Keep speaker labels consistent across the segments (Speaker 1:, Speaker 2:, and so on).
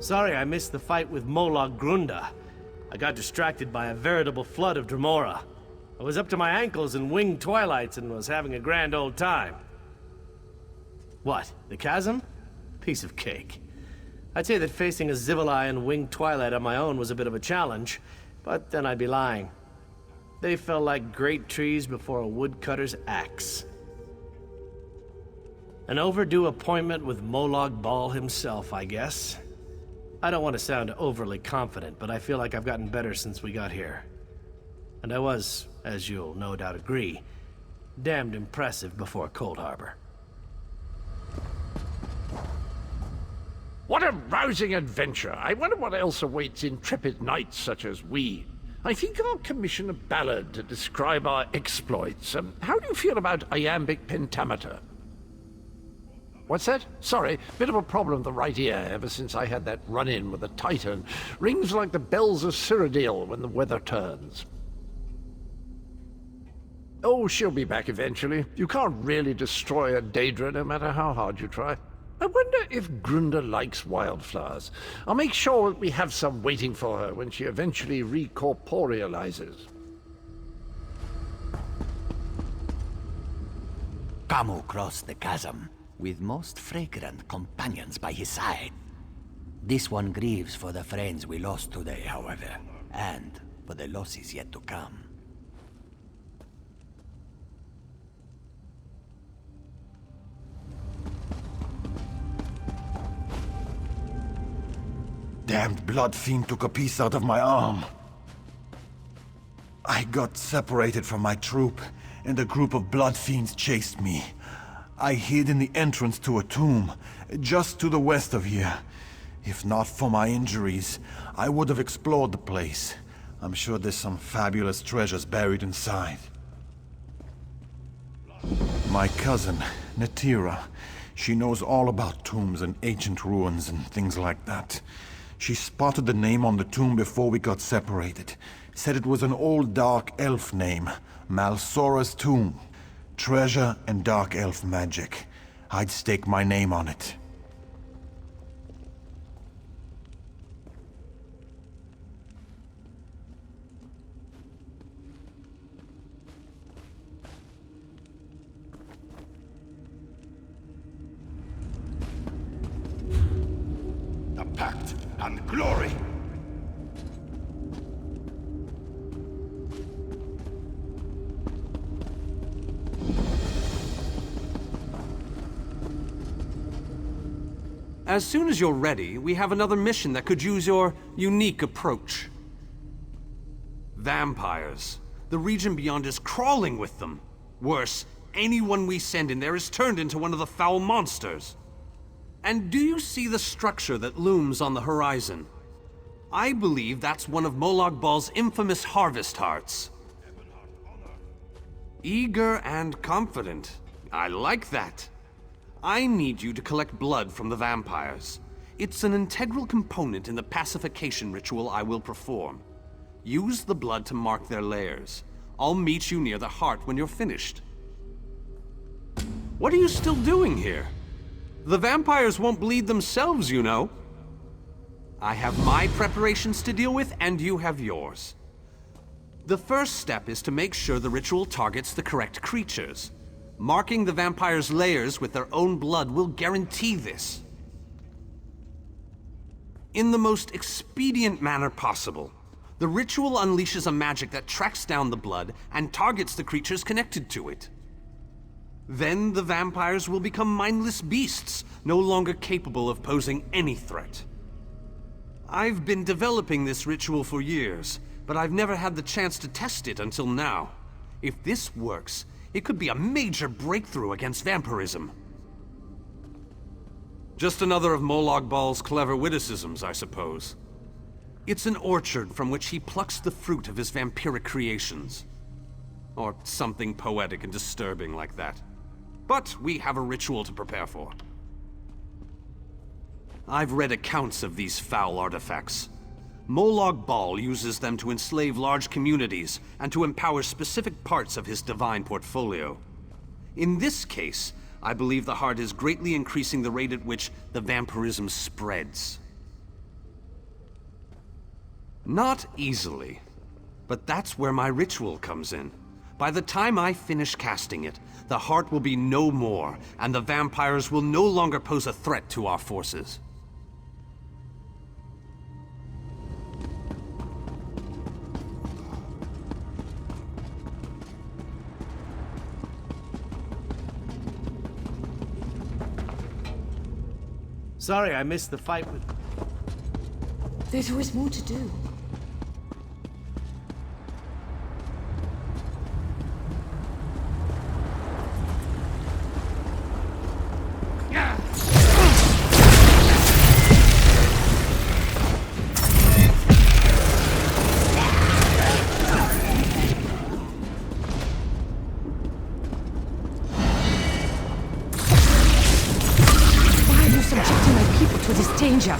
Speaker 1: Sorry I missed the fight with Molag Grunda. I got distracted by a veritable flood of Dremora. I was up to my ankles in winged twilights and was having a grand old time. What, the chasm? Piece of cake. I'd say that facing a Zivalai and winged twilight on my own was a bit of a challenge, but then I'd be lying. They fell like great trees before a woodcutter's axe. An overdue appointment with Molag Bal himself, I guess. I don't want to sound overly confident, but I feel like I've gotten better since we got here. And I was, as you'll no doubt agree, damned impressive before Cold Harbor.
Speaker 2: What a rousing adventure! I wonder what else awaits intrepid knights such as we. I think I'll commission a ballad to describe our exploits. How do you feel about iambic pentameter? What's that? Sorry, bit of a problem with the right ear ever since I had that run-in with the Titan. Rings like the bells of Cyrodiil when the weather turns. Oh, she'll be back eventually. You can't really destroy a Daedra no matter how hard you try. I wonder if Grunda likes wildflowers. I'll make sure that we have some waiting for her when she eventually recorporealizes.
Speaker 3: Camu crossed the chasm, with most fragrant companions by his side. This one grieves for the friends we lost today, however, and for the losses yet to come.
Speaker 4: Damned blood fiend took a piece out of my arm. I got separated from my troop, and a group of blood fiends chased me. I hid in the entrance to a tomb, just to the west of here. If not for my injuries, I would have explored the place. I'm sure there's some fabulous treasures buried inside. My cousin, Natira, she knows all about tombs and ancient ruins and things like that. She spotted the name on the tomb before we got separated. Said it was an old dark elf name, Malsora's tomb. Treasure and dark elf magic. I'd stake my name on it.
Speaker 5: The pact and glory!
Speaker 6: As soon as you're ready, we have another mission that could use your unique approach. Vampires. The region beyond is crawling with them. Worse, anyone we send in there is turned into one of the foul monsters. And do you see the structure that looms on the horizon? I believe that's one of Molag Bal's infamous harvest hearts. Eager and confident. I like that. I need you to collect blood from the vampires. It's an integral component in the pacification ritual I will perform. Use the blood to mark their lairs. I'll meet you near the heart when you're finished. What are you still doing here? The vampires won't bleed themselves, you know. I have my preparations to deal with, and you have yours. The first step is to make sure the ritual targets the correct creatures. Marking the vampires' lairs with their own blood will guarantee this. In the most expedient manner possible, the ritual unleashes a magic that tracks down the blood and targets the creatures connected to it. Then the vampires will become mindless beasts, no longer capable of posing any threat. I've been developing this ritual for years, but I've never had the chance to test it until now. If this works, it could be a major breakthrough against vampirism. Just another of Molag Bal's clever witticisms, I suppose. It's an orchard from which he plucks the fruit of his vampiric creations. Or something poetic and disturbing like that. But we have a ritual to prepare for. I've read accounts of these foul artifacts. Molag Bal uses them to enslave large communities and to empower specific parts of his divine portfolio. In this case, I believe the heart is greatly increasing the rate at which the vampirism spreads. Not easily. But that's where my ritual comes in. By the time I finish casting it, the heart will be no more, and the vampires will no longer pose a threat to our forces.
Speaker 1: Sorry I missed the fight with...
Speaker 7: There's always more to do. Subjecting my people to this danger.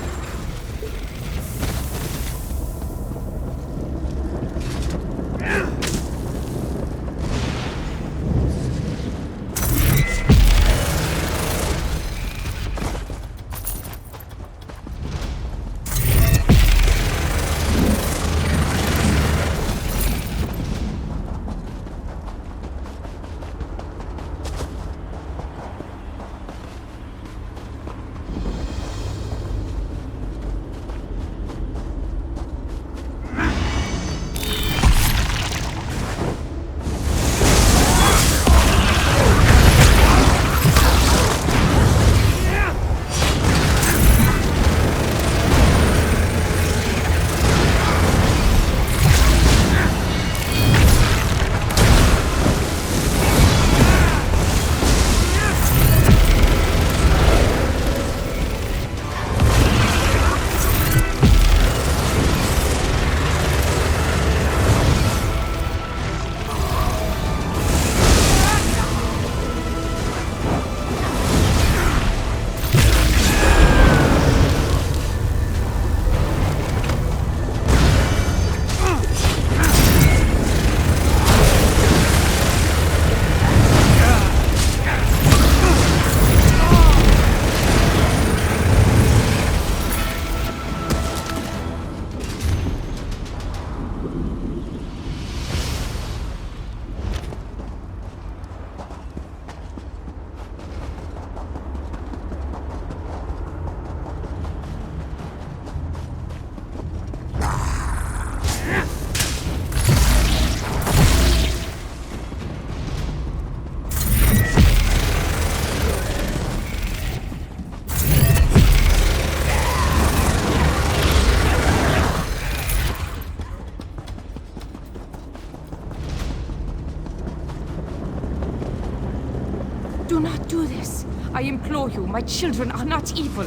Speaker 7: Do not do this. I implore you, my children are not evil.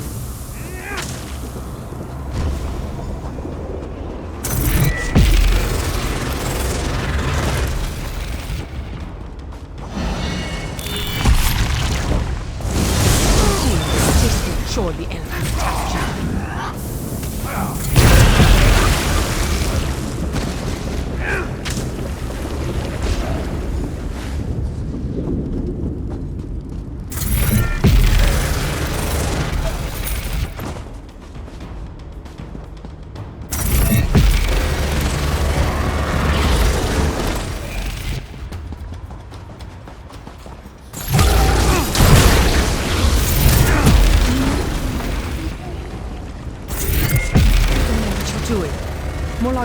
Speaker 7: This will surely end this task.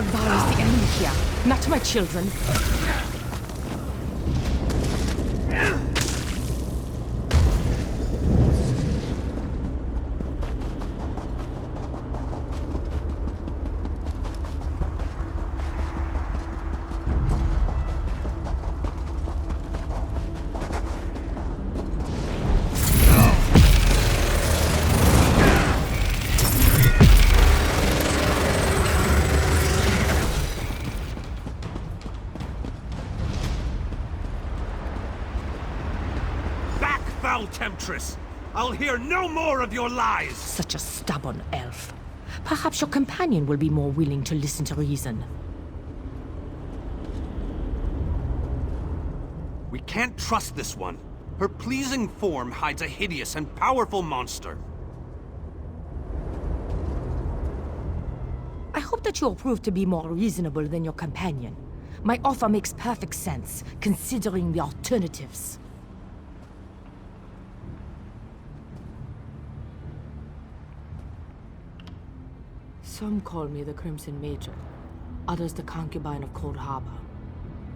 Speaker 7: Vano is the enemy here, not my children.
Speaker 6: Temptress! I'll hear no more of your lies!
Speaker 7: Such a stubborn elf. Perhaps your companion will be more willing to listen to reason.
Speaker 6: We can't trust this one. Her pleasing form hides a hideous and powerful monster.
Speaker 7: I hope that you'll prove to be more reasonable than your companion. My offer makes perfect sense, considering the alternatives. Some call me the Crimson Major, others the concubine of Cold Harbor.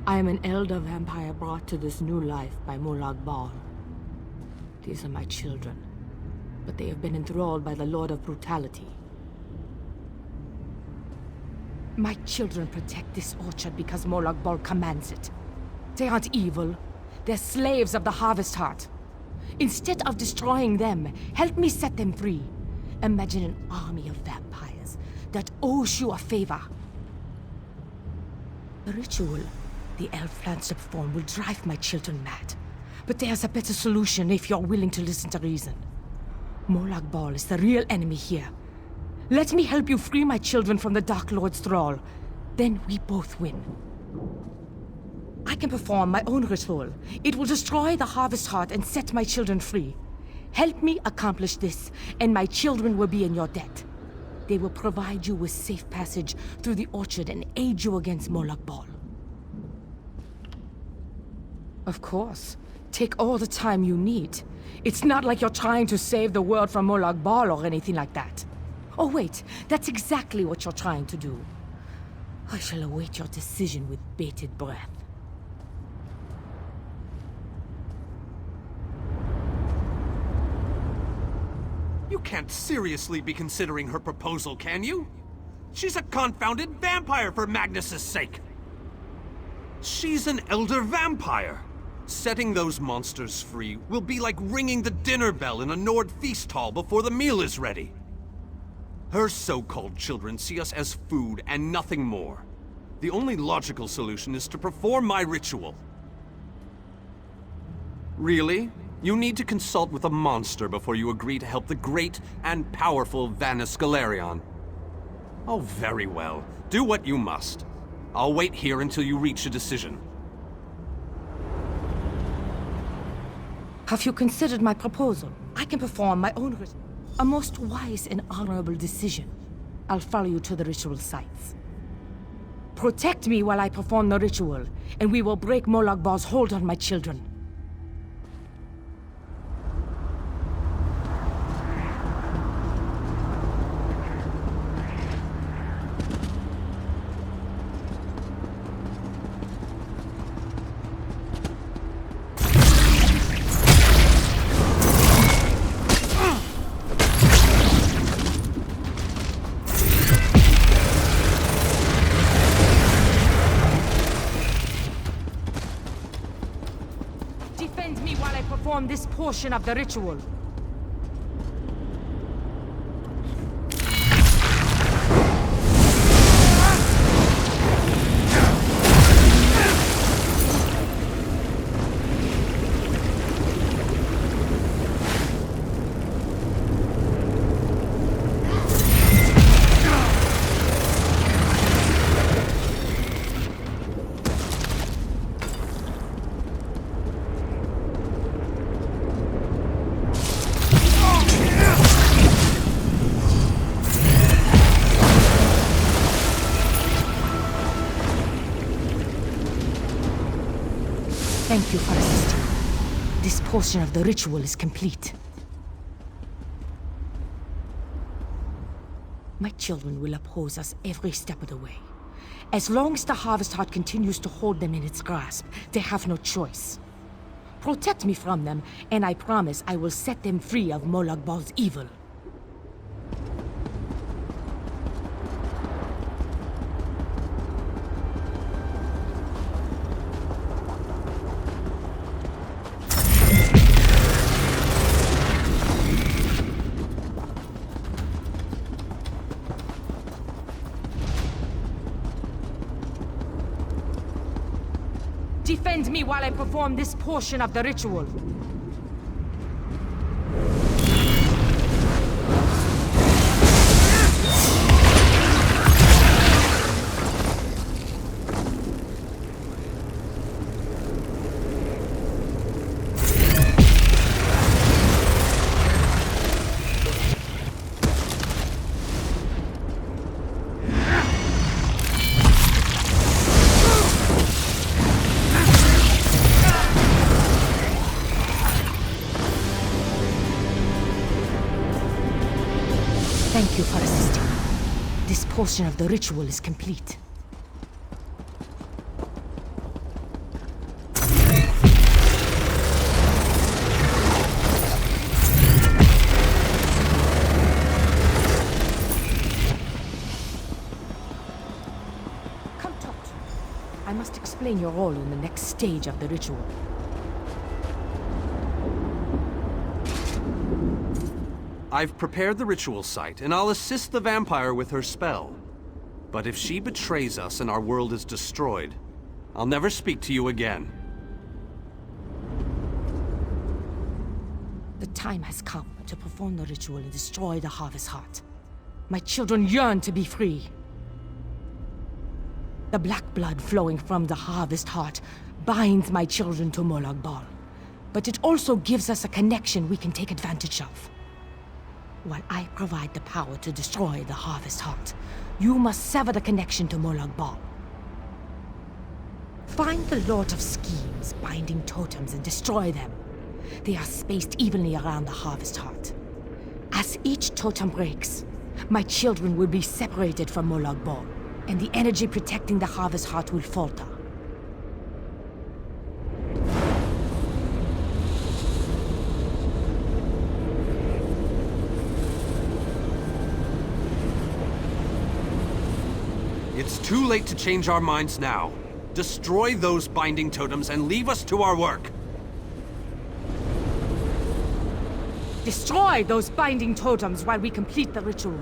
Speaker 7: I am an elder vampire brought to this new life by Molag Bal. These are my children, but they have been enthralled by the Lord of Brutality. My children protect this orchard because Molag Bal commands it. They aren't evil. They're slaves of the Harvest Heart. Instead of destroying them, help me set them free. Imagine an army of vampires that owes you a favor. The ritual the elf plans to perform will drive my children mad. But there's a better solution if you're willing to listen to reason. Molag Bal is the real enemy here. Let me help you free my children from the Dark Lord's thrall. Then we both win. I can perform my own ritual. It will destroy the Harvest Heart and set my children free. Help me accomplish this, and my children will be in your debt. They will provide you with safe passage through the orchard and aid you against Molag Bal. Of course. Take all the time you need. It's not like you're trying to save the world from Molag Bal or anything like that. Oh wait, that's exactly what you're trying to do. I shall await your decision with bated breath.
Speaker 6: You can't seriously be considering her proposal, can you? She's a confounded vampire, for Magnus's sake! She's an elder vampire! Setting those monsters free will be like ringing the dinner bell in a Nord feast hall before the meal is ready. Her so-called children see us as food and nothing more. The only logical solution is to perform my ritual. Really? You need to consult with a monster before you agree to help the great and powerful Vano Galerion. Oh, very well. Do what you must. I'll wait here until you reach a decision.
Speaker 7: Have you considered my proposal? I can perform my own ritual. A most wise and honorable decision. I'll follow you to the ritual sites. Protect me while I perform the ritual, and we will break Molag Bal's hold on my children. Defend me while I perform this portion of the ritual. Thank you for assisting. This portion of the ritual is complete. My children will oppose us every step of the way. As long as the Harvest Heart continues to hold them in its grasp, they have no choice. Protect me from them, and I promise I will set them free of Molag Bal's evil. Defend me while I perform this portion of the ritual. portion of the ritual is complete. Come talk to me. I must explain your role in the next stage of the ritual.
Speaker 6: I've prepared the ritual site, and I'll assist the vampire with her spell. But if she betrays us and our world is destroyed, I'll never speak to you again.
Speaker 7: The time has come to perform the ritual and destroy the Harvest Heart. My children yearn to be free. The black blood flowing from the Harvest Heart binds my children to Molag Bal. But it also gives us a connection we can take advantage of. While I provide the power to destroy the Harvest Heart, you must sever the connection to Molag Bal. Find the Lord of Schemes binding totems and destroy them. They are spaced evenly around the Harvest Heart. As each totem breaks, my children will be separated from Molag Bal, and the energy protecting the Harvest Heart will falter.
Speaker 6: It's too late to change our minds now. Destroy those binding totems and leave us to our work.
Speaker 7: Destroy those binding totems while we complete the ritual.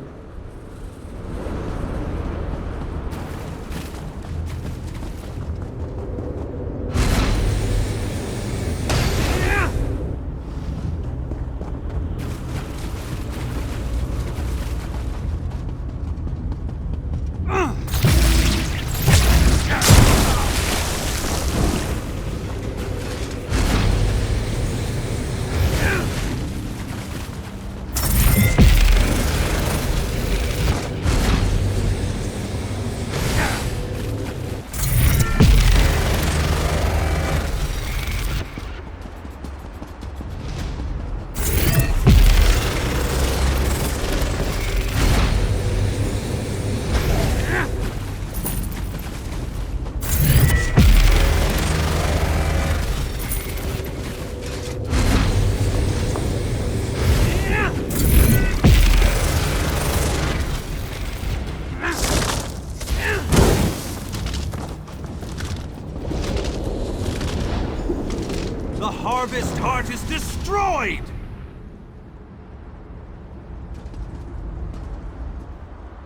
Speaker 6: The Harvest Heart is destroyed!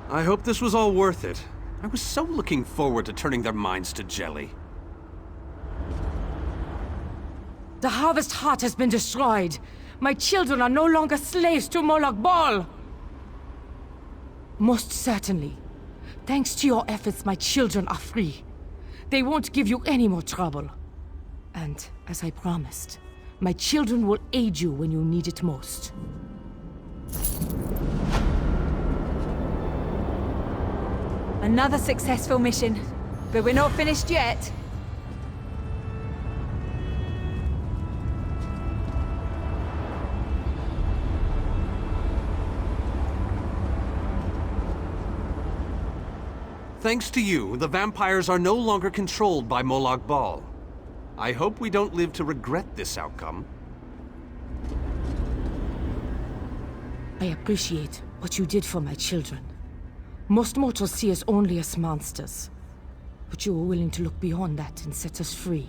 Speaker 6: I hope this was all worth it. I was so looking forward to turning their minds to jelly.
Speaker 7: The Harvest Heart has been destroyed. My children are no longer slaves to Molag Bal. Most certainly. Thanks to your efforts, my children are free. They won't give you any more trouble. And, as I promised, my children will aid you when you need it most.
Speaker 8: Another successful mission, but we're not finished yet.
Speaker 6: Thanks to you, the vampires are no longer controlled by Molag Bal. I hope we don't live to regret this outcome.
Speaker 7: I appreciate what you did for my children. Most mortals see us only as monsters. But you were willing to look beyond that and set us free.